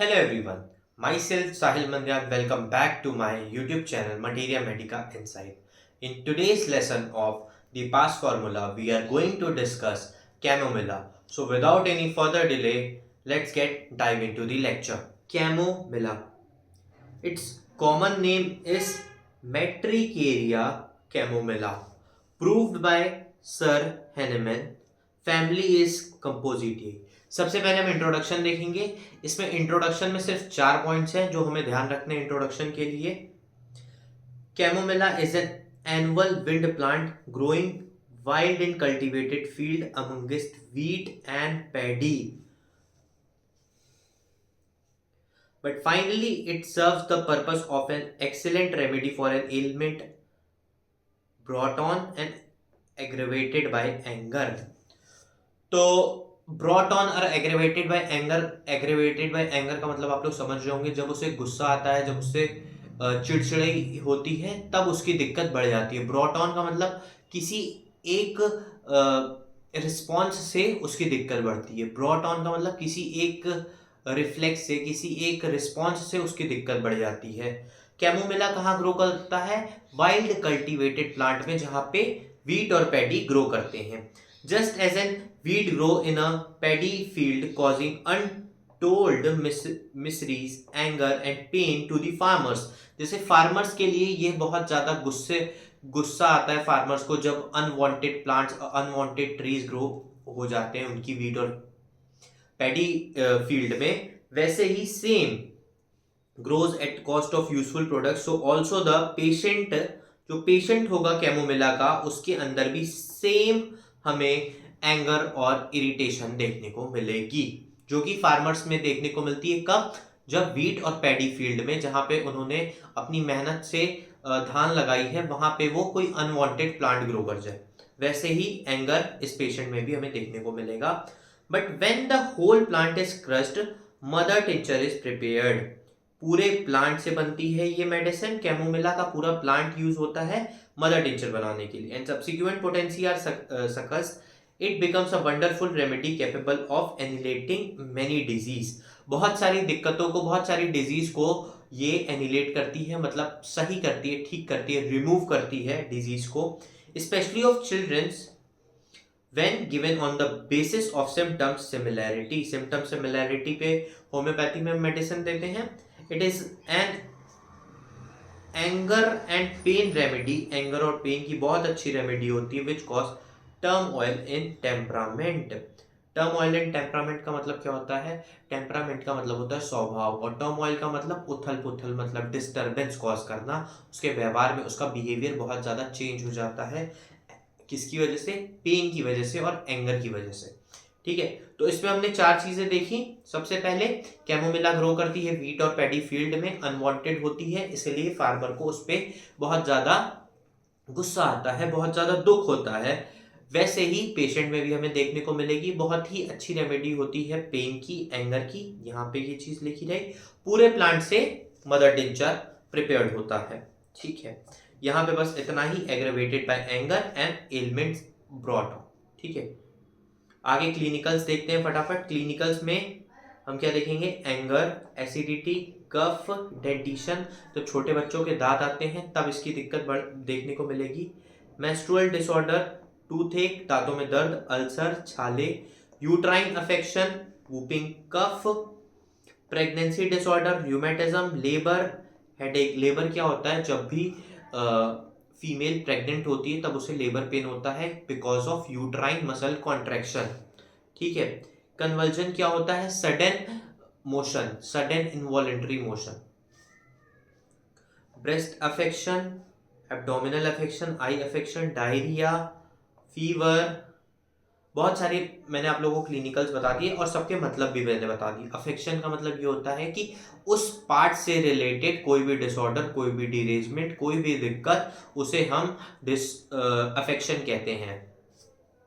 Hello everyone, myself Sahil Mandyan. Welcome back to my YouTube channel Materia Medica Insight. In today's lesson of the past formula, we are going to discuss Chamomilla. So without any further delay, let's get dive into the lecture. Chamomilla. Its common name is Metricaria chamomilla, proved by Sir Hahnemann. Family is compositae. सबसे पहले हम introduction देखेंगे. इसमें introduction में सिर्फ 4 points हैं जो हमें ध्यान रखने हैं इंट्रोडक्शन के लिए. Chamomilla is an annual wind plant growing wild in cultivated field amongst wheat and paddy. But finally, it serves the purpose of an excellent remedy for an ailment brought on and aggravated by anger. तो brought on और aggravated by anger का मतलब आप लोग समझ रहे होंगे. जब उसे गुस्सा आता है, जब उससे चिड़चिड़ाई होती है, तब उसकी दिक्कत बढ़ जाती है. ब्रॉट ऑन का मतलब किसी एक रिस्पॉन्स से उसकी दिक्कत बढ़ती है. ब्रॉट ऑन का मतलब किसी एक रिफ्लेक्स से, किसी एक रिस्पॉन्स से उसकी दिक्कत बढ़ जाती है. कैमोमिला कहाँ ग्रो करता है? वाइल्ड कल्टीवेटेड प्लांट में, जहाँ पे वीट और पैडी ग्रो करते हैं. Just as an weed grow in a paddy field causing untold miseries, anger and pain to the farmers. जैसे फार्मर्स के लिए ये बहुत ज्यादा गुस्सा आता है फार्मर्स को जब unwanted plants, unwanted trees grow हो जाते हैं उनकी वीट और पैडी फील्ड में. वैसे ही same grows at cost of useful product. So also the patient, जो पेशेंट होगा कैमोमिला का, उसके अंदर भी सेम हमें एंगर और इरिटेशन देखने को मिलेगी, जो कि फार्मर्स में देखने को मिलती है. कब? जब वीट और पैडी फील्ड में, जहां पे उन्होंने अपनी मेहनत से धान लगाई है, वहां पे वो कोई अनवांटेड प्लांट ग्रो कर जाए. वैसे ही एंगर इस पेशेंट में भी हमें देखने को मिलेगा. But when the whole plant is crushed, mother tincture is prepared. पूरे प्लांट से बनती है ये मेडिसिन. कैमोमिला का पूरा प्लांट यूज होता है मदर टिंचर बनाने के लिए. And subsequent potency are succuss. It becomes a wonderful remedy capable of annihilating many disease. बहुत सारी दिक्कतों को, बहुत सारी डिजीज को ये एनिलेट करती है, मतलब सही करती है, ठीक करती है, रिमूव करती है डिजीज को. Specially of childrens when given on the basis of symptoms similarity. symptom similarity पे होम्योपैथी में मेडिसिन देते हैं. it is an anger and pain remedy. Anger और पेन की बहुत अच्छी रेमेडी होती है which cause turmoil in temperament. Turmoil in temperament का मतलब क्या होता है? टेम्परामेंट का मतलब होता है स्वभाव, और टर्मोइल का मतलब उथल पुथल, मतलब डिस्टरबेंस कॉज करना. उसके व्यवहार में उसका बिहेवियर बहुत ज्यादा चेंज हो जाता है. किसकी वजह से? पेन की वजह से और एंगर की वजह से. ठीक है, तो इसमें हमने 4 चीजें देखी. सबसे पहले, कैमोमिला ग्रो करती है वीट और पैडी फील्ड में, अनवांटेड होती है, इसलिए फार्मर को उस पर बहुत ज्यादा गुस्सा आता है, बहुत ज्यादा दुख होता है. वैसे ही पेशेंट में भी हमें देखने को मिलेगी. बहुत ही अच्छी रेमेडी होती है पेन की, एंगर की. यहाँ पे ये चीज लिखी रही. पूरे प्लांट से मदर टिंचर प्रिपेयर्ड होता है. ठीक है, यहाँ पे बस इतना ही. Aggravated by anger and ailments brought on. ठीक है, आगे क्लिनिकल्स देखते हैं फटाफट. क्लिनिकल्स में हम क्या देखेंगे? एंगर, एसिडिटी, कफ, डेंटिशन. तो छोटे बच्चों के दांत आते हैं तब इसकी दिक्कत देखने को मिलेगी. मेंस्ट्रुअल डिसऑर्डर, टूथेक, दांतों में दर्द, अल्सर, छाले, uterine affection, whooping cough, pregnancy disorder, rheumatism, labour, headache. Labour क्या होता है? जब भी फीमेल प्रेग्नेंट होती है तब उसे लेबर पेन होता है because of uterine muscle contraction. ठीक है. कन्वल्जन क्या होता है? Sudden motion, sudden involuntary motion. Breast affection, abdominal affection, eye affection, diarrhoea, fever. बहुत सारे मैंने आप लोगों को क्लिनिकल्स बता दिए और सबके मतलब भी मैंने बता दिए. अफेक्शन का मतलब ये होता है कि उस पार्ट से रिलेटेड कोई भी डिसऑर्डर, कोई भी डिरेजमेंट, कोई भी दिक्कत, उसे हम अफेक्शन कहते हैं.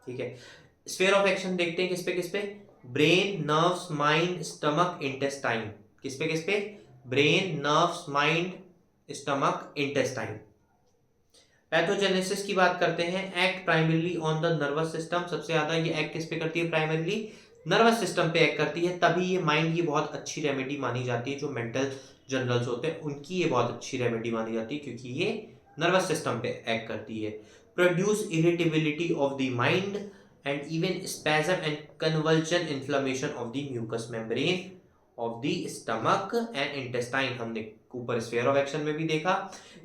ठीक है. स्फीयर ऑफ एक्शन देखते हैं. किस पे? Brain, nerves, mind, stomach, intestine. किस पे? Brain, nerves, mind, stomach, intestine. Pathogenesis की बात करते हैं. Act primarily on the nervous system. सबसे ज्यादा ये एक्ट किस पे करती है? प्राइमरीली नर्वस सिस्टम पे एक्ट करती है, तभी ये माइंड की बहुत अच्छी रेमेडी मानी जाती है। जो मेंटल जनरल्स होते हैं उनकी ये बहुत अच्छी रेमेडी मानी जाती है, क्योंकि ये नर्वस सिस्टम पे एक्ट करती है। Produce irritability of the mind and even spasm and convulsion inflammation of the mucous membrane of the stomach and intestine. हमने ऊपर स्फीयर ऑफ एक्शन में भी देखा।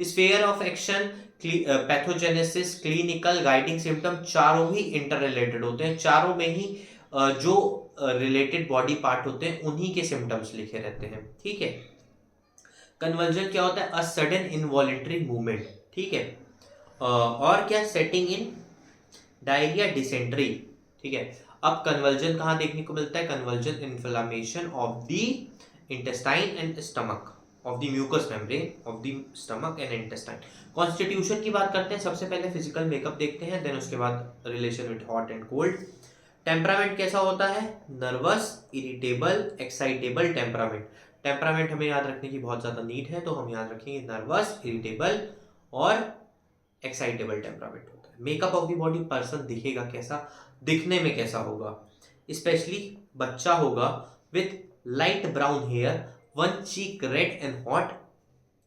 Sphere of action, pathogenesis, clinical, guiding symptom, चारों ही inter related होते हैं। चारों में ही जो रिलेटेड बॉडी पार्ट होते हैं उन्हीं के सिम्टम्स लिखे रहते हैं। ठीक है। कन्वर्जन क्या होता है? A sudden involuntary movement. ठीक है। और क्या? Setting in diarrhoea, dysentery. ठीक है। अब कन्वर्जन कहाँ देखने को मिलता है? Convulsion inflammation of the intestine and stomach, of the mucous membrane of the stomach and intestine. Constitution की बात करते हैं। सबसे पहले फिजिकल मेकअप देखते हैं, देन उसके बाद relation with hot and cold. Temperament कैसा होता है? Nervous, irritable, excitable temperament. Temperament हमें याद रखने की बहुत ज्यादा नीड है, तो हम याद रखेंगे नर्वस, इरिटेबल और एक्साइटेबल टेम्परामेंट होता है। Makeup of the body, person दिखेगा कैसा, दिखने में कैसा होगा? स्पेशली बच्चा होगा with light brown hair, one cheek red and hot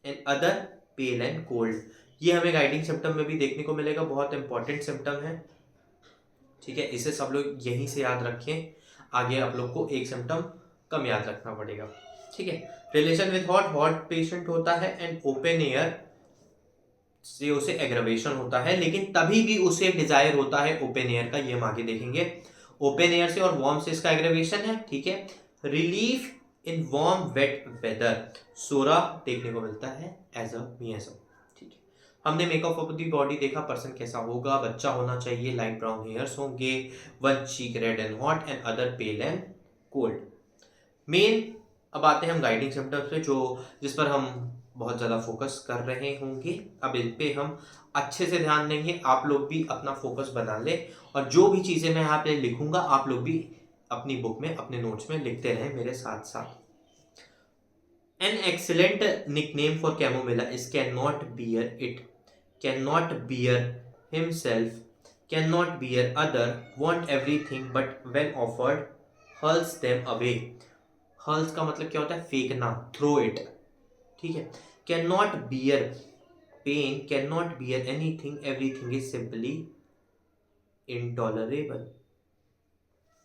and other pale and cold. ये हमें गाइडिंग सिम्टम में भी देखने को मिलेगा, बहुत इंपॉर्टेंट सिम्टम है। ठीक है, इसे सब लोग यहीं से याद रखें, आगे आप लोग को एक सिम्टम कम याद रखना पड़ेगा। ठीक है। Relation with hot, hot patient होता है एंड ओपन एयर से उसे एग्रवेशन होता है, लेकिन तभी भी उसे डिजायर होता है ओपन एयर का, ये हम आगे देखेंगे। ओपन एयर से और वार्म से इसका एग्रवेशन है। ठीक है। Relief in warm wet weather, psora देखने को मिलता है एज अ मियाजम। ठीक है। हमने मेकअप ऑफ द बॉडी देखा, पर्सन कैसा होगा, बच्चा होना चाहिए, लाइट ब्राउन हेयर्स होंगे, one cheek red and hot and other pale and cold. Main अब आते हैं हम गाइडिंग सिम्टम्स पे, जो जिस पर हम बहुत ज़्यादा फोकस कर रहे होंगे। अब इन पे हम अच्छे से ध्यान देंगे, आप लोग भी अपना फोकस बना ले, और जो भी चीज़ें मैं यहाँ पे लिखूंगा आप लोग भी अपनी बुक में, अपने नोट्स में लिखते रहें मेरे साथ साथ। An excellent nickname for chamomilla is can not bear it, can not beer himself, can not beer other, want everything but when offered hurls them away. Hurls का मतलब क्या होता है? फेंकना, थ्रो इट। ठीक है। Can not bear pain, can not bear anything, everything is simply intolerable.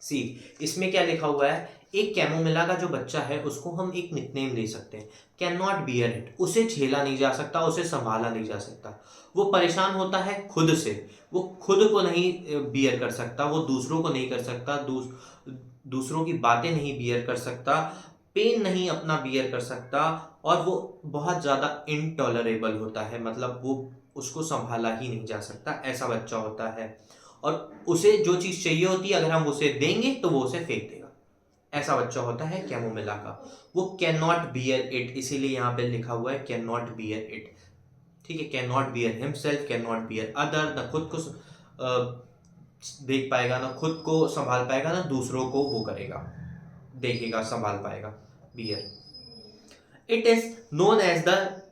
See, इसमें क्या लिखा हुआ है? एक कैमोमिला का जो बच्चा है उसको हम एक निकनेम दे सकते हैं, कैन नॉट बियर इट, उसे झेला नहीं जा सकता, उसे संभाला नहीं जा सकता। वो परेशान होता है खुद से, वो खुद को नहीं बियर कर सकता, वो दूसरों को नहीं कर सकता, दूसरों की बातें नहीं बियर कर सकता, पेन नहीं अपना बियर कर सकता, और वो बहुत ज़्यादा इनटॉलरेबल होता है, मतलब वो उसको संभाला ही नहीं जा सकता, ऐसा बच्चा होता है। और उसे जो चीज़ चाहिए होती है, अगर हम उसे देंगे तो वो उसे फेंक देगा, ऐसा बच्चा होता है कैमोमिला का। वो कैन नॉट बियर इट, इसीलिए यहाँ पे लिखा हुआ है कैन नॉट बियर इट। ठीक है। Can not beer himself, can not beer other, ना खुद को देख पाएगा, ना खुद को संभाल पाएगा, ना दूसरों को वो करेगा, देखेगा, संभाल पाएगा। Bear, it is known as the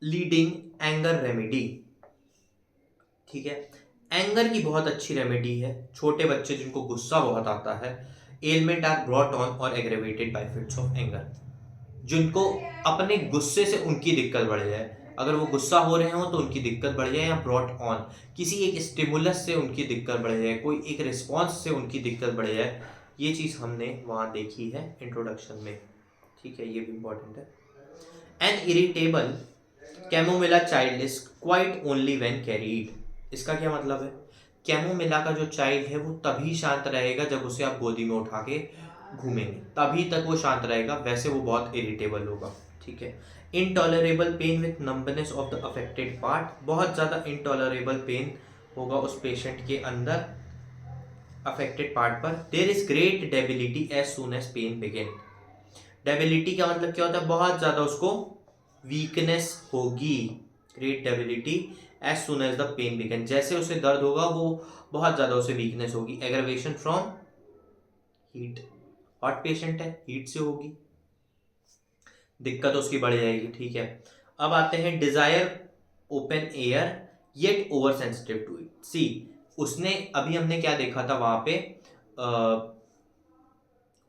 leading anger remedy. ठीक है। एंगर की बहुत अच्छी रेमेडी है, छोटे बच्चे जिनको गुस्सा बहुत आता है, एलमेंट आर ब्रॉट ऑन और aggravated by fits of anger, जिनको अपने गुस्से से उनकी दिक्कत बढ़ जाए, अगर वो गुस्सा हो रहे हो तो उनकी दिक्कत बढ़ जाए, या ब्रॉट ऑन किसी एक स्टिमुलस से उनकी दिक्कत बढ़ जाए, कोई एक रिस्पॉन्स से उनकी दिक्कत बढ़ जाए, ये चीज़ हमने वहाँ देखी है इंट्रोडक्शन में। ठीक है, ये भी इंपॉर्टेंट है। An irritable chamomilla child is quiet only when carried. इसका क्या मतलब है? कैमोमिला का जो चाइल्ड है वो तभी शांत रहेगा जब उसे आप गोदी में उठा के घूमेंगे, तभी तक वो शांत रहेगा, वैसे वो बहुत इरिटेबल होगा। ठीक है। Intolerable pain with numbness of the affected part, बहुत ज़्यादा इनटॉलरेबल पेन होगा उस पेशेंट के अंदर अफेक्टेड पार्ट पर। There is great debility as soon as pain begin. Debility का मतलब क्या होता है? बहुत ज़्यादा उसको वीकनेस होगी। Great debility as soon as the pain began, जैसे उसे दर्द होगा वो बहुत ज़्यादा उसे वीकनेस होगी। Aggravation from heat, hot patient है, हीट से होगी, दिक्कत उसकी बढ़ जाएगी। ठीक है। अब आते हैं desire open air yet over sensitive to it. See, उसने अभी हमने क्या देखा था वहां पे,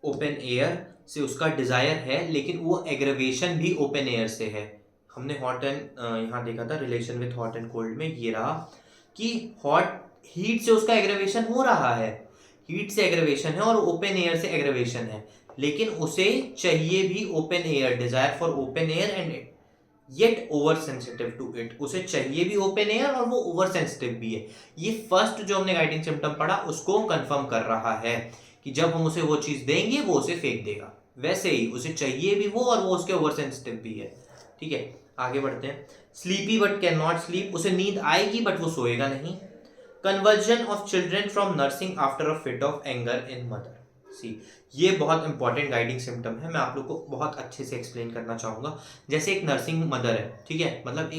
ओपन एयर से उसका डिजायर है, लेकिन वो एग्रेवेशन भी ओपन एयर से है। हमने हॉट एंड यहाँ देखा था relation with hot and cold में, ये रहा कि हॉट हीट से उसका एग्रेवेशन हो रहा है, हीट से एग्रेवेशन है और ओपन एयर से एग्रेवेशन है, लेकिन उसे चाहिए भी open air, desire for open air and yet over sensitive to it, उसे चाहिए भी ओपन एयर और वो ओवर सेंसिटिव भी है। ये फर्स्ट जो हमने गाइडिंग सिम्टम पढ़ा उसको कंफर्म कर रहा है कि जब हम उसे वो चीज देंगे वो उसे फेंक देगा, वैसे ही उसे चाहिए भी वो और वो उसके ओवर सेंसिटिव भी है। ठीक है, आगे बढ़ते हैं। Sleepy but can not sleep, उसे नींद आएगी बट वो सोएगा नहीं। Conversion of children from nursing after a fit of anger in mother. See, ये बहुत इंपॉर्टेंट गाइडिंग सिम्टम है, मैं आप लोग को बहुत अच्छे से एक्सप्लेन करना चाहूंगा। जैसे एक नर्सिंग मदर है, ठीक है, मतलब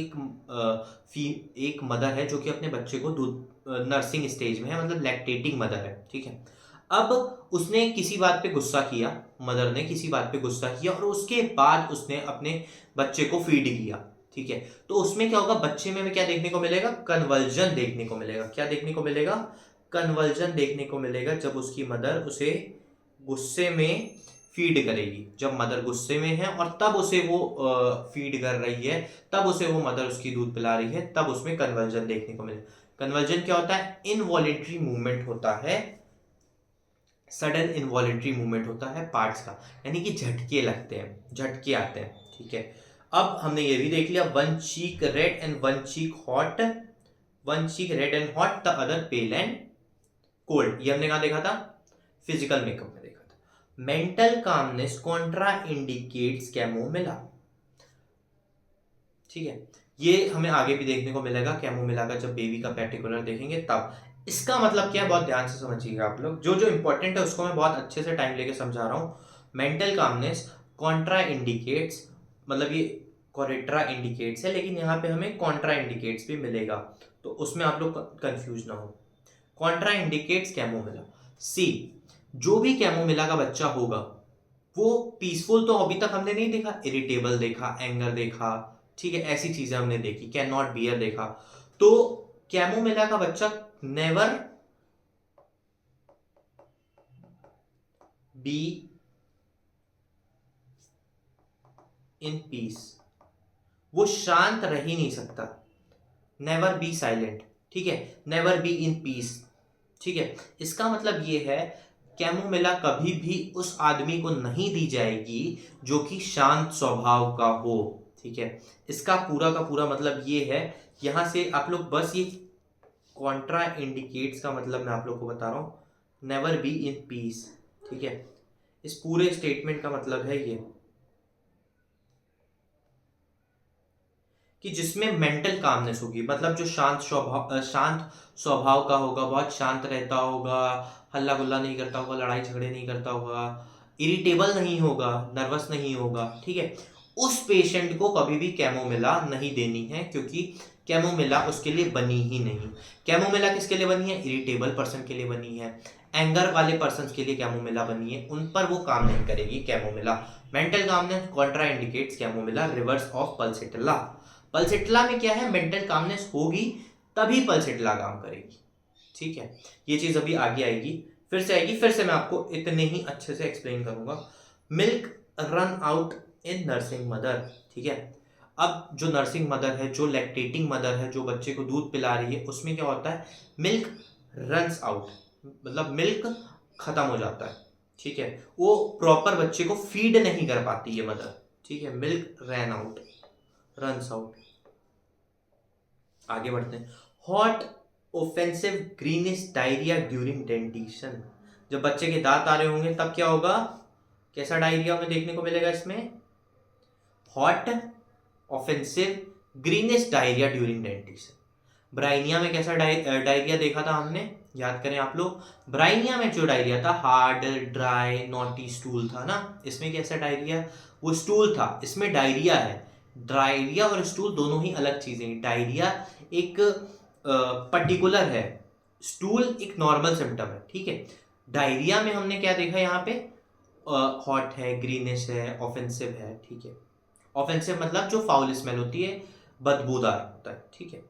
एक मदर है जो कि अपने बच्चे को दूध नर्सिंग स्टेज में है, मतलब लैक्टेटिंग मदर है, ठीक है। अब उसने किसी बात पे गुस्सा किया, मदर ने किसी बात पे गुस्सा किया और उसके बाद उसने अपने बच्चे को फीड किया, ठीक है। तो उसमें क्या होगा, बच्चे में क्या देखने को मिलेगा, कन्वर्जन देखने को मिलेगा। क्या देखने को मिलेगा, कन्वर्जन देखने को मिलेगा, जब उसकी मदर उसे गुस्से में फीड करेगी, जब मदर गुस्से में है और तब उसे वो फीड कर रही है, तब उसे वो मदर उसकी दूध पिला रही है, तब उसमें कन्वर्जन देखने को मिलेगा। कन्वर्जन क्या होता है, इनवॉलेंट्री मूवमेंट होता है, सडन इनवॉलेंट्री मूवमेंट होता है पार्ट्स का, यानी कि झटके लगते हैं, झटके आते हैं, ठीक है। अब हमने ये भी देख लिया, one cheek red and one cheek hot, one cheek red and hot the other pale and cold, ये हमने कहा देखा था, फिजिकल मेकअप में देखा था। Mental calmness Contra indicates chamomilla, ठीक है, ये हमें आगे भी देखने को मिलेगा कैमोमिला का, जब बेबी का पर्टिकुलर देखेंगे तब। इसका मतलब क्या है, बहुत ध्यान से समझिएगा आप लोग, जो जो इंपॉर्टेंट है उसको मैं बहुत अच्छे से टाइम लेके समझा रहा हूँ। मेंटल कामनेस कॉन्ट्रा इंडिकेट्स, मतलब ये कोरेट्रा इंडिकेट्स है, लेकिन यहाँ पे हमें कॉन्ट्रा इंडिकेट्स भी मिलेगा, तो उसमें आप लोग कंफ्यूज ना हो। Contra indicates chamomilla. सी, जो भी कैमोमिला का बच्चा होगा वो पीसफुल तो अभी तक हमने नहीं देखा, इरिटेबल देखा, एंगर देखा, ठीक है, ऐसी चीजें हमने देखी, कैन नॉट बियर देखा। तो कैमोमिला का बच्चा नेवर बी इन पीस, वो शांत रह ही नहीं सकता, नेवर बी साइलेंट, ठीक है, नेवर बी इन पीस, ठीक है। इसका मतलब ये है कैमोमिला कभी भी उस आदमी को नहीं दी जाएगी जो कि शांत स्वभाव का हो, ठीक है। इसका पूरा का पूरा मतलब ये है, यहां से आप लोग बस ये कॉन्ट्रा इंडिकेट्स का मतलब मैं आप लोग को बता रहा हूं, नेवर बी इन पीस, ठीक है। इस पूरे स्टेटमेंट का मतलब है ये कि जिसमें मेंटल कामनेस होगी, मतलब जो शांत स्वभाव का होगा, बहुत शांत रहता होगा, हल्ला गुल्ला नहीं करता होगा, लड़ाई झगड़े नहीं करता होगा, इरिटेबल नहीं होगा, नर्वस नहीं होगा, ठीक है, उस पेशेंट को कभी भी कैमोमिला नहीं देनी है, क्योंकि कैमोमिला उसके लिए बनी ही नहीं। कैमोमिला किसके लिए बनी है, इरिटेबल पर्सन के लिए बनी है, एंगर वाले पर्सन के लिए कैमोमिला बनी है, उन पर वो काम नहीं करेगी chamomilla. Mental calmness Contra indicates chamomilla, reverse of pulsatilla. Pulsatilla में क्या है, मेंटल कामनेस होगी तभी पल्सिटिला काम करेगी, ठीक है। ये चीज अभी आगे आएगी, फिर से आएगी, फिर से मैं आपको इतने ही अच्छे से एक्सप्लेन करूंगा। Milk run out in nursing mother, ठीक है। अब जो नर्सिंग मदर है, जो लैक्टेटिंग मदर है, जो बच्चे को दूध पिला रही है, उसमें क्या होता है, मिल्क रन्स आउट, मतलब मिल्क खत्म हो जाता है, ठीक है, वो प्रॉपर बच्चे को फीड नहीं कर पाती है मदर, ठीक है, milk run out, runs out. आगे बढ़ते हैं। Hot offensive greenish diarrhoea during dentition, जब बच्चे के दांत आ रहे होंगे तब क्या होगा, कैसा डायरिया हमें देखने को मिलेगा इसमें, hot offensive greenish diarrhoea during dentition. Bryonia में कैसा डायरिया देखा था हमने, याद करें आप लोग, ब्राइनिया में जो डायरिया था हार्ड ड्राई नॉटी स्टूल था ना, इसमें कैसा डायरिया, वो स्टूल था, इसमें डायरिया है। डायरिया और स्टूल दोनों ही अलग चीजें, डायरिया एक पर्टिकुलर है, स्टूल एक नॉर्मल सिम्टम है, ठीक है। डायरिया में हमने क्या देखा, यहाँ पे हॉट है, ग्रीनिश है, ऑफेंसिव है, ठीक है। ऑफेंसिव मतलब जो फाउल स्मेल होती है, बदबूदार होता है, ठीक है।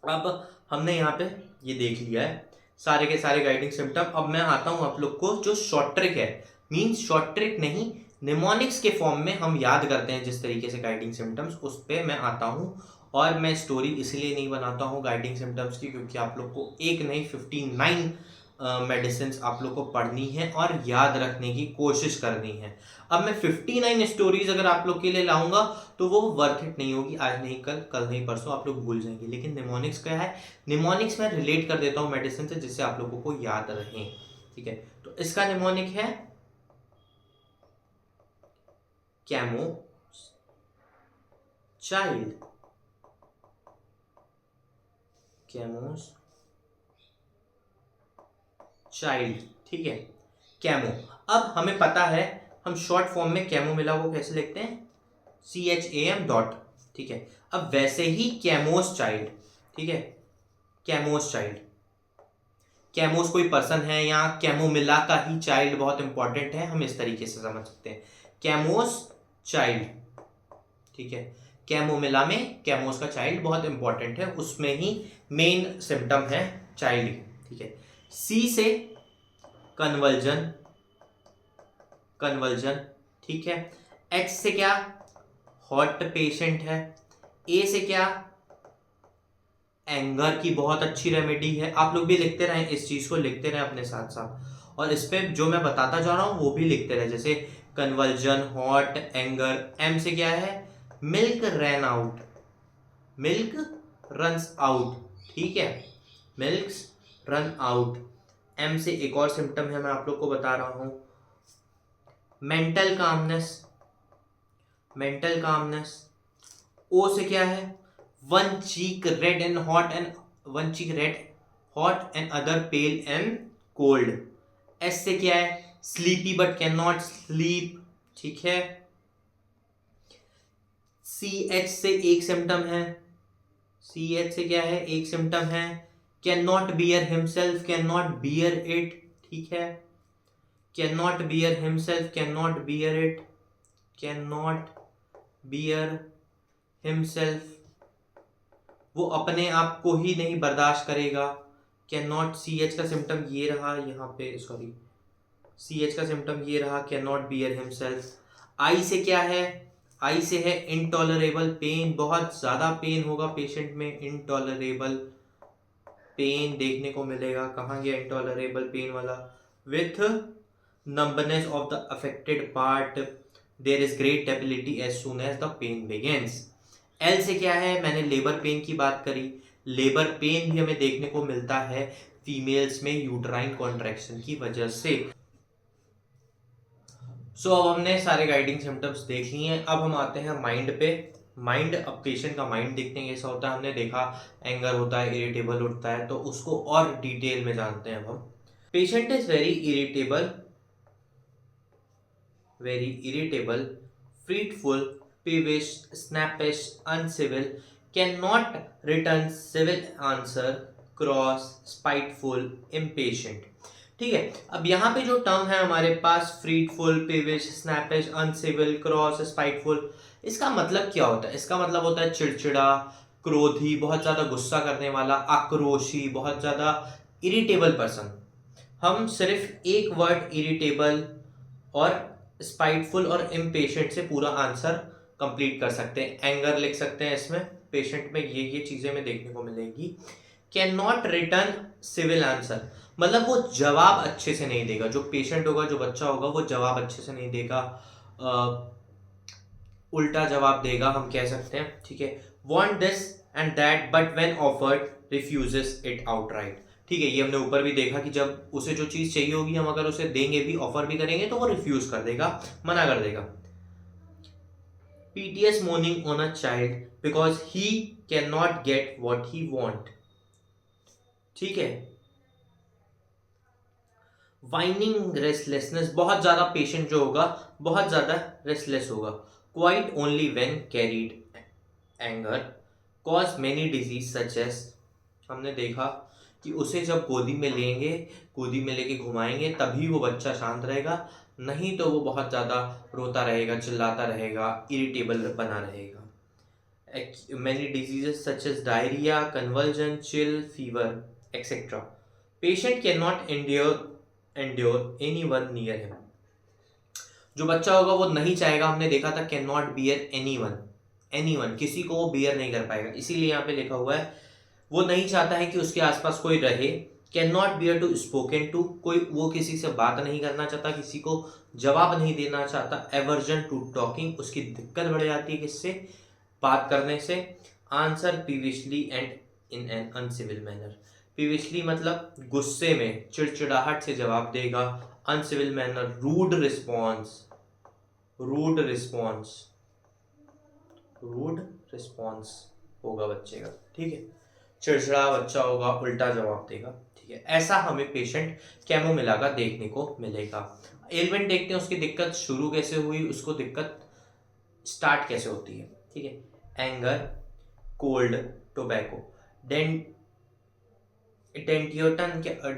अब हमने यहाँ पे ये देख लिया है सारे के सारे गाइडिंग सिम्टम। अब मैं आता हूँ आप लोग को जो शॉर्ट ट्रिक है, मीन्स शॉर्ट ट्रिक नहीं, निमोनिक्स के फॉर्म में हम याद करते हैं जिस तरीके से गाइडिंग सिम्टम्स, उस पर मैं आता हूँ। और मैं स्टोरी इसलिए नहीं बनाता हूँ गाइडिंग सिम्टम्स की, क्योंकि आप लोग को एक नहीं 59 मेडिसिन आप लोग को पढ़नी है और याद रखने की कोशिश करनी है। अब मैं 59 स्टोरीज अगर आप लोग के लिए लाऊंगा तो वो वर्थ इट नहीं होगी। आज नहीं कल, कल नहीं परसों आप लोग भूल जाएंगे। लेकिन निमोनिक्स क्या है, निमोनिक्स में रिलेट कर देता हूँ मेडिसिन से, जिससे आप लोगों को याद रहे। ठीक है, तो इसका निमोनिक है कैमो चाइल्ड, कैमोस चाइल्ड। ठीक है, कैमो। अब हमें पता है हम शॉर्ट फॉर्म में कैमोमिला को कैसे लिखते हैं, CHAM डॉट। ठीक है, अब वैसे ही कैमोस चाइल्ड। ठीक है, कैमोस चाइल्ड, कैमोस कोई पर्सन है या कैमोमिला का ही चाइल्ड बहुत इंपॉर्टेंट है, हम इस तरीके से समझ सकते हैं, कैमोस चाइल्ड। ठीक है, कैमोमिला में कैमोस का चाइल्ड बहुत इंपॉर्टेंट है, उसमें ही मेन सिम्टम है चाइल्ड। ठीक है, सी से कन्वर्जन, कन्वर्जन। ठीक है, एच से क्या, हॉट पेशेंट है। ए से क्या, एंगर की बहुत अच्छी रेमेडी है। आप लोग भी लिखते रहें, इस चीज को लिखते रहें अपने साथ साथ, और इस पे जो मैं बताता जा रहा हूं वो भी लिखते रहे, जैसे कन्वर्जन, हॉट, एंगर। एम से क्या है, milk run out, milk runs out. ठीक है, मिल्क्स रन आउट। एम से एक और सिम्टम है, मैं आप लोग को बता रहा हूं, मेंटल कामनेस, मेंटल कामनेस। ओ से क्या है, one cheek red and hot and, one cheek red hot and other pale and cold. S से क्या है, sleepy but can not sleep. ठीक है, सी एच से एक सिम्टम है, सी एच से क्या है, एक सिम्टम है, can not beer himself, can not bear it. ठीक है, can not beer himself, can not bear it, can not beer himself, वो अपने आप को ही नहीं बर्दाश्त करेगा। कैन नॉट, सी एच का सिम्टम ये रहा यहाँ पे, सॉरी, सी एच का सिम्टम ये रहा, कैन नॉट बियर हिमसेल्फ। आई से क्या है, आई से है इनटॉलरेबल पेन, बहुत ज्यादा पेन होगा पेशेंट में, इनटॉलरेबल पेन देखने को मिलेगा। कहाँ गया इनटॉलरेबल पेन वाला, with numbness of the affected part, there is great debility as soon as the pain begins। L से क्या है, मैंने लेबर पेन की बात करी, लेबर पेन भी हमें देखने को मिलता है फीमेल्स में यूट्राइन कॉन्ट्रैक्शन की वजह से। सो अब हमने सारे गाइडिंग सिम्टम्स देख लिए हैं, अब हम आते हैं माइंड पे। माइंड, अब पेशेंट का माइंड देखते हैं कैसा होता है। हमने देखा एंगर होता है, इरिटेबल उठता है, तो उसको और डिटेल में जानते हैं अब हम। Patient is very irritable, very irritable, fretful, peevish, snappish, uncivil, cannot return civil answer, cross, spiteful, impatient। ठीक है, अब यहाँ पे जो टर्म है हमारे पास, फ्रीटफुल, पेविश, स्नैपिश, अनसिविल, क्रॉस, स्पाइटफुल, इसका मतलब क्या होता है? इसका मतलब होता है चिड़चिड़ा, क्रोधी, बहुत ज्यादा गुस्सा करने वाला, आक्रोशी, बहुत ज्यादा इरिटेबल पर्सन। हम सिर्फ एक वर्ड इरिटेबल और स्पाइटफुल और इम्पेशेंट से पूरा आंसर कंप्लीट कर सकते हैं। एंगर लिख सकते हैं इसमें, पेशेंट में ये चीजें हमें देखने को मिलेगी। Can not return civil answer, मतलब वो जवाब अच्छे से नहीं देगा, जो पेशेंट होगा, जो बच्चा होगा, वो जवाब अच्छे से नहीं देगा, उल्टा जवाब देगा, हम कह सकते हैं। ठीक है, want this and that but when offered refuses it outright. ठीक है, ये हमने ऊपर भी देखा कि जब उसे जो चीज चाहिए होगी, हम अगर उसे देंगे भी, ऑफर भी करेंगे, तो वो रिफ्यूज कर देगा, मना कर देगा। PTS morning on a child because he can not get what he want. ठीक है, वाइनिंग रेस्टलेसनेस, बहुत ज्यादा पेशेंट जो होगा बहुत ज्यादा रेस्टलेस होगा। Quiet only when carried anger, cause many disease such as, हमने देखा कि उसे जब गोदी में लेंगे, गोदी में लेके घुमाएंगे, तभी वो बच्चा शांत रहेगा, नहीं तो वो बहुत ज़्यादा रोता रहेगा, चिल्लाता रहेगा, इरिटेबल बना रहेगा। Many diseases such as diarrhoea, convulsion, chill, fever etcetera. Patient can not endure anyone near him। जो बच्चा होगा वो नहीं चाहेगा, हमने देखा था कैन नॉट बियर एनीवन, किसी को वो बियर नहीं कर पाएगा, इसीलिए यहाँ पे लिखा हुआ है वो नहीं चाहता है कि उसके आसपास कोई रहे। Can not bear to spoken to, कोई वो किसी से बात नहीं करना चाहता, किसी को जवाब नहीं देना चाहता। एवर्जन टू टॉकिंग, उसकी दिक्कत बढ़ जाती है किससे, बात करने से। Answer peevishly and in an uncivil manner, peevishly मतलब गुस्से में, चिड़चिड़ाहट से जवाब देगा। Uncivil manner rude response, rude response, rude response होगा बच्चे का, ठीक है। चिड़चिड़ा बच्चा होगा, उल्टा जवाब देगा, ठीक है। ऐसा हमें पेशेंट कैमोमिला का देखने को मिलेगा। एलिमेंट देखते हैं उसकी दिक्कत शुरू कैसे हुई, उसको दिक्कत स्टार्ट कैसे होती है, ठीक है। एंगर, कोल्ड, टोबैको, डेंटियोटन क्या,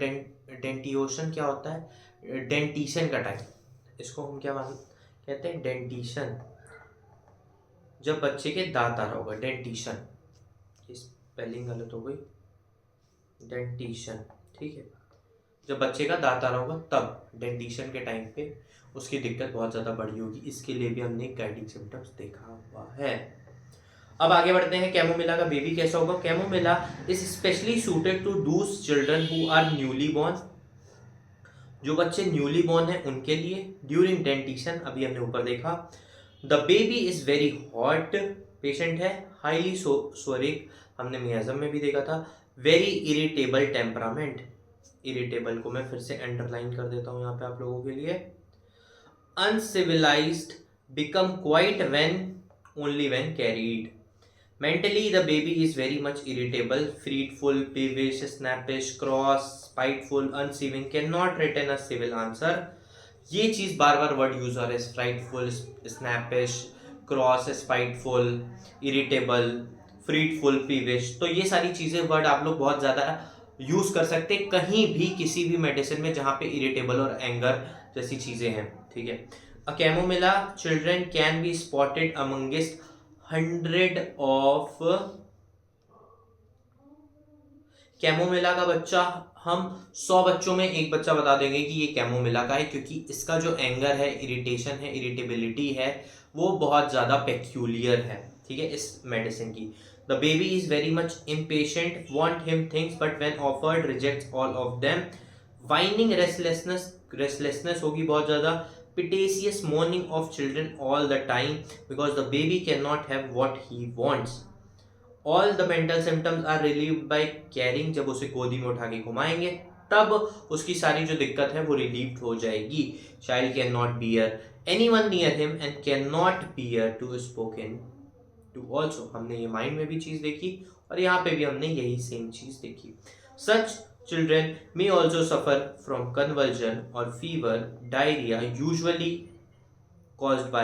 डेंटियोशन क्या होता है, डेंटिशन का टाइम, इसको हम क्या कहते हैं, डेंटिशन, जब बच्चे के दांत आ रहा होगा, डेंटिशन, स्पेलिंग गलत हो गई, डेंटिशन, ठीक है। जब बच्चे का दांत आ रहा होगा तब डेंटिशन के टाइम पे उसकी दिक्कत बहुत ज़्यादा बढ़ी होगी, इसके लिए भी हमने गाइडिंग सिम्टम्स देखा हुआ है। अब आगे बढ़ते हैं, कैमोमिला का बेबी कैसा होगा। Chamomilla is specially suited to those children who are newly born, जो बच्चे न्यूली बॉर्न है उनके लिए। ड्यूरिंग डेंटिशन, अभी हमने ऊपर देखा। The baby is very hot, patient है हाईली सोरिक, हमने मियाजम में भी देखा था। वेरी इरिटेबल टेम्परामेंट, इरिटेबल को मैं फिर से अंडरलाइन कर देता हूं यहाँ पे आप लोगों के लिए। Uncivilised, become quite when, only when carried. Mentally, the baby is very much irritable, fretful, peevish, snappish, cross, spiteful, uncivil, cannot retain a civil answer. ये चीज बार बार वर्ड यूज हो रहा है, फ्राइटफुल, स्नैपिश, क्रॉस, स्पाइटफुल, इरिटेबल, फ्रीटफुल, पीविश, तो ये सारी चीजें word आप लोग बहुत ज्यादा यूज कर सकते हैं कहीं भी, किसी भी मेडिसिन में जहां पे इरिटेबल और एंगर जैसी चीजें हैं, ठीक है। A chamomilla children can be spotted amongst 100 of, chamomilla का बच्चा हम 100 बच्चों में एक बच्चा बता देंगे कि ये कैमोमिला का है, क्योंकि इसका जो एंगर है, इरिटेशन है, इरिटेबिलिटी है, वो बहुत ज्यादा पेक्यूलियर है, ठीक है, इस मेडिसिन की। The baby is very much impatient, want him things but when offered rejects all of them. Whining, restlessness होगी बहुत ज्यादा। piteous mourning of children all the time because the baby cannot have what he wants. All the mental symptoms are relieved by carrying, जब उसे गोदी में उठा के घुमाएंगे तब उसकी सारी जो दिक्कत है वो रिलीव हो जाएगी। Child can not bear anyone near him and can not bear to spoken to also, हमने ये माइंड में भी चीज देखी और यहाँ पे भी हमने यही सेम चीज देखी। सच children may also suffer from convulsion or fever, diarrhea, usually caused by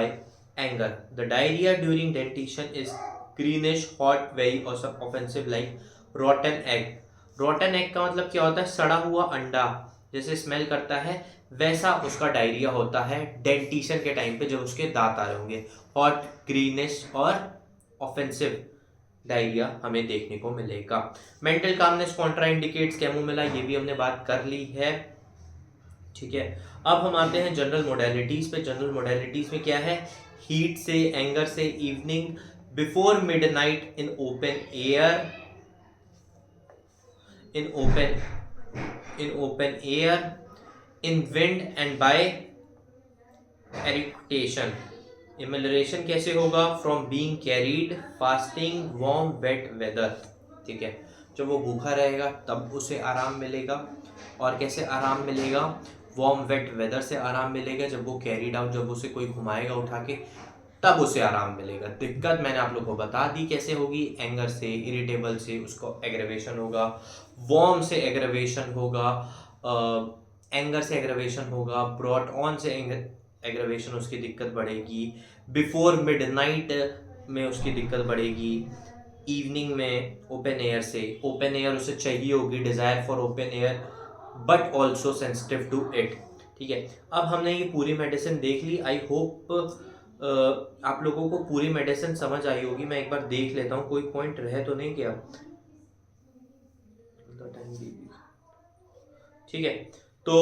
anger. The diarrhea during dentition is greenish, hot, very offensive, like rotten egg. Rotten egg का मतलब क्या होता है, सड़ा हुआ अंडा जैसे स्मेल करता है, वैसा उसका डायरिया होता है डेंटिशन के टाइम पे जब उसके दांत आ रहे होंगे। हॉट, ग्रीनिश और ऑफेंसिव डायरिया हमें देखने को मिलेगा। Mental calmness Contra indicates chamomilla, ये भी हमने बात कर ली है, ठीक है। अब हम आते हैं जनरल मोडेलिटीज पे। जनरल मोडेलिटीज में क्या है, हीट से, एंगर से, evening, before midnight, in open air, in open air, in wind and by eructation. Amelioration कैसे होगा, from being carried, fasting, warm wet weather, ठीक है। जब वो भूखा रहेगा तब उसे आराम मिलेगा, और कैसे आराम मिलेगा, वार्म वेट वेदर से आराम मिलेगा। जब वो कैरीड आउट, जब उसे कोई घुमाएगा उठा के तब उसे आराम मिलेगा। दिक्कत मैंने आप लोग को बता दी कैसे होगी, एंगर से, इरिटेबल से उसको एग्रेवेशन होगा, वार्म से एग्रेवेशन होगा, एंगर से एग्रेवेशन होगा, ब्रॉट ऑन से एग्रेवेशन उसकी दिक्कत बढ़ेगी, बिफोर मिडनाइट में उसकी दिक्कत बढ़ेगी, इवनिंग में ओपन एयर से, ओपन एयर उसे चाहिए होगी, desire for open air but also sensitive to it, ठीक है। अब हमने ये पूरी मेडिसिन देख ली। आई होप आप लोगों को पूरी मेडिसिन समझ आई होगी। मैं एक बार देख लेता हूँ कोई पॉइंट रह तो नहीं गया, ठीक है। तो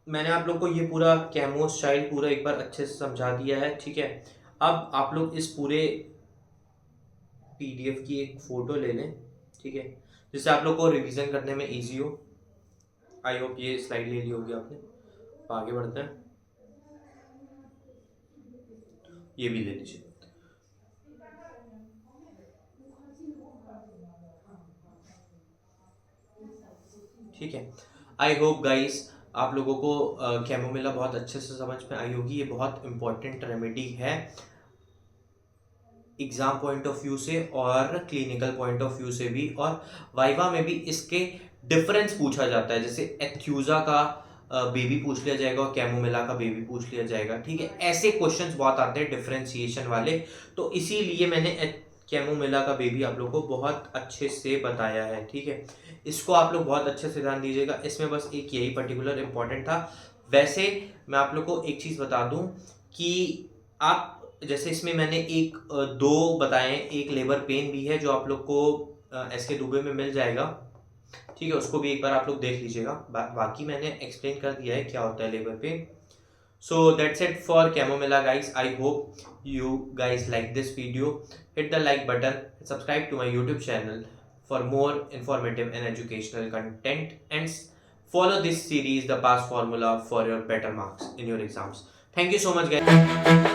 मैंने आप लोग को ये पूरा कैमो स्टाइल पूरा एक बार अच्छे से समझा दिया है, ठीक है। अब आप लोग इस पूरे पीडीएफ की एक फ़ोटो ले लें, ठीक है, जिससे आप लोग को रिवीजन करने में इजी हो। आई होप ये स्लाइड ले ली होगी आपने। अब आगे बढ़ते हैं, ये भी ले लीजिए। ठीक है, आई होप गाइस आप लोगों को कैमोमिला बहुत अच्छे से समझ में आई होगी। ये बहुत इंपॉर्टेंट रेमेडी है एग्जाम पॉइंट ऑफ व्यू से और क्लिनिकल पॉइंट ऑफ व्यू से भी, और वाइवा में भी इसके डिफरेंस पूछा जाता है। जैसे एक्यूजा का बेबी पूछ लिया जाएगा और कैमोमिला का बेबी पूछ लिया जाएगा, ठीक है। ऐसे क्वेश्चंस बहुत आते हैं डिफरेंशिएशन वाले, तो इसीलिए मैंने कैमोमिला का बेबी आप लोग को बहुत अच्छे से बताया है, ठीक है। इसको आप लोग बहुत अच्छे से ध्यान दीजिएगा, इसमें बस एक यही पर्टिकुलर इंपॉर्टेंट था। वैसे मैं आप लोग को एक चीज़ बता दूं कि आप जैसे इसमें मैंने दो बताए, एक लेबर पेन भी है जो आप लोग को एसके दुबे में मिल जाएगा, ठीक है। उसको भी एक बार आप लोग देख लीजिएगा। बाकी मैंने एक्सप्लेन कर दिया है क्या होता है labour pain. So that's it for chamomilla guys. I hope you guys like this video. Hit the like button and subscribe to my YouTube channel for more informative and educational content, and follow this series, the past formula, for your better marks in your exams. Thank you so much guys.